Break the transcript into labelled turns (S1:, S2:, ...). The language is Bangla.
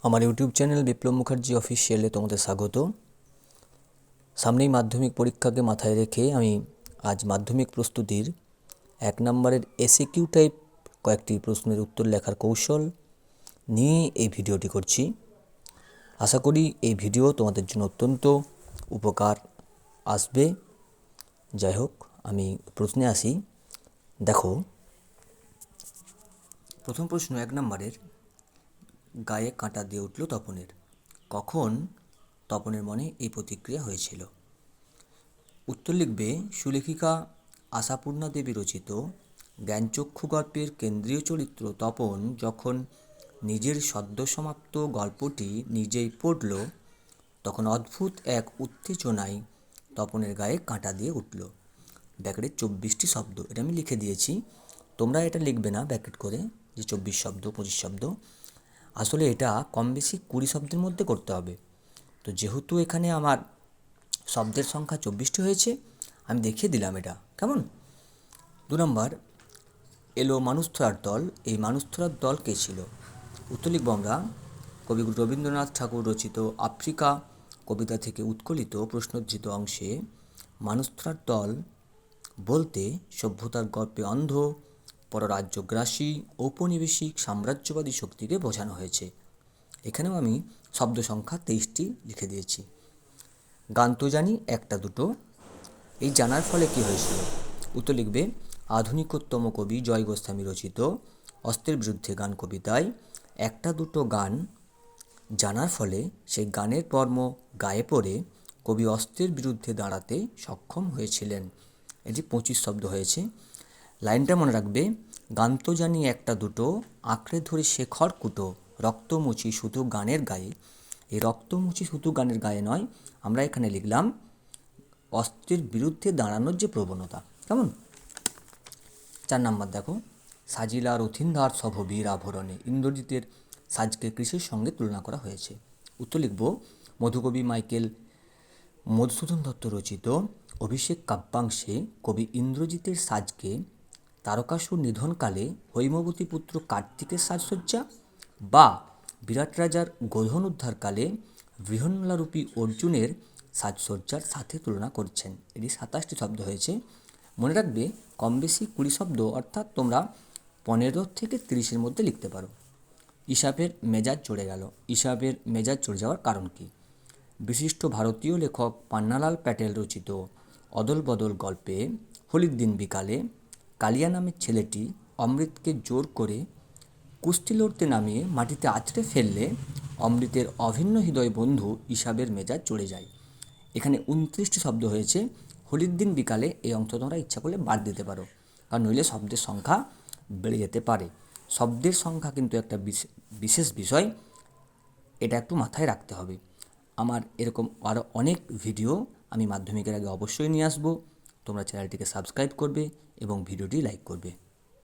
S1: আমার ইউটিউব চ্যানেল বিপ্লব মুখার্জি অফিসিয়ালে তোমাদের স্বাগত। সামনেই মাধ্যমিক পরীক্ষাকে মাথায় রেখে আমি আজ মাধ্যমিক প্রস্তুতির 1 নম্বরের এসএকিউ টাইপ কয়েকটি প্রশ্নের উত্তর লেখার কৌশল নিয়ে এই ভিডিওটি করছি। আশা করি এই ভিডিও তোমাদের জন্য অত্যন্ত উপকার আসবে। যাই হোক, আমি প্রশ্নে আসি। দেখো, প্রথম প্রশ্ন 1 নম্বরের, গায়ে কাঁটা দিয়ে উঠল তপনের। কখন তপনের মনে এই প্রতিক্রিয়া হয়েছিল? উত্তর লিখবে, সুলেখিকা আশাপূর্ণা দেবী রচিত জ্ঞানচক্ষু গল্পের কেন্দ্রীয় চরিত্র তপন যখন নিজের সদ্যসমাপ্ত গল্পটি নিজেই পড়ল, তখন অদ্ভুত এক উত্তেজনায় তপনের গায়ে কাঁটা দিয়ে উঠল। ব্র্যাকেটে 24টি শব্দ, এটা আমি লিখে দিয়েছি, তোমরা এটা লিখবে না ব্র্যাকেট করে যে 24 শব্দ 25 শব্দ। আসলে এটা কম বেশি 20 শব্দের মধ্যে করতে হবে। তো যেহেতু এখানে আমার শব্দের সংখ্যা 24টি হয়েছে, আমি দেখিয়ে দিলাম এটা, কেমন? 2 নম্বর, এলো মানুষধরার দল। এই মানুষধরার দল কে ছিল? উত্তর লিখব আমরা, কবি রবীন্দ্রনাথ ঠাকুর রচিত আফ্রিকা কবিতা থেকে উৎকলিত প্রশ্নোজ্জিত অংশে মানুষধরার দল বলতে সভ্যতার গল্পে অন্ধ, পররাজ্যগ্রাসী, ঔপনিবেশিক সাম্রাজ্যবাদী শক্তিকে বোঝানো হয়েছে। এখানেও আমি শব্দ সংখ্যা 23টি লিখে দিয়েছি। গান তো জানি একটা দুটো, এই জানার ফলে কি হয়েছিল? উত্তর লিখবে, আধুনিকতম কবি জয় গোস্বামী রচিত অস্ত্রের বিরুদ্ধে গান কবিতায় একটা দুটো গান জানার ফলে সেই গানের কর্ম গায়ে পড়ে কবি অস্ত্রের বিরুদ্ধে দাঁড়াতে সক্ষম হয়েছিলেন। এটি 25 শব্দ হয়েছে। লাইনটা মনে রাখবে, গান তো জানি একটা দুটো, আঁকড়ে ধরে শেখর কুটো, রক্তমুচি শুধু গানের গায়ে। এই রক্তমুচি শুধু গানের গায়ে নয়, আমরা এখানে লিখলাম অস্ত্রের বিরুদ্ধে দাঁড়ানোর যে প্রবণতা, কেমন? 4 নম্বর দেখো, সাজিলা রথিনধার সভ বীর আভরণে। ইন্দ্রজিতের সাজকে কৃষির সঙ্গে তুলনা করা হয়েছে। উত্তর লিখব, মধুকবি মাইকেল মধুসূদন দত্ত রচিত অভিষেক কাব্যাংশে কবি ইন্দ্রজিতের সাজকে তারকাসুর নিধনকালে হৈমবতী পুত্র কার্তিকের সাজসজ্জা বা বিরাট রাজার গোধন উদ্ধারকালে বৃহন্নলারূপী অর্জুনের সাজসজ্জার সাথে তুলনা করছেন। এটি 27টি শব্দ হয়েছে। মনে রাখবে, কম বেশি 20 শব্দ, অর্থাৎ তোমরা 15 থেকে 30-এর মধ্যে লিখতে পারো। ইসাপের মেজাজ চড়ে গেল। ইসাপের মেজাজ চড়ে যাওয়ার কারণ কি? বিশিষ্ট ভারতীয় লেখক পান্নালাল প্যাটেল রচিত অদল বদল গল্পে হোলির দিন বিকালে কালিয়া নামের ছেলেটি অমৃতকে জোর করে কুস্তি লড়তে নামিয়ে মাটিতে আছড়ে ফেললে অমৃতের অভিন্ন হৃদয় বন্ধু ইসাবের মেজাজ চড়ে যায়। এখানে 29টি শব্দ হয়েছে। হোলির দিন বিকালে এই অংশ তোমরা ইচ্ছা করলে বাদ দিতে পারো, কারণ নইলে শব্দের সংখ্যা বেড়ে যেতে পারে। শব্দের সংখ্যা কিন্তু একটা বিশেষ বিষয়, এটা একটু মাথায় রাখতে হবে। আমার এরকম আরও অনেক ভিডিও আমি মাধ্যমিকের আগে অবশ্যই নিয়ে আসবো। তোমরা চ্যানেলটিকে সাবস্ক্রাইব করবে এবং ভিডিওটি লাইক করবে।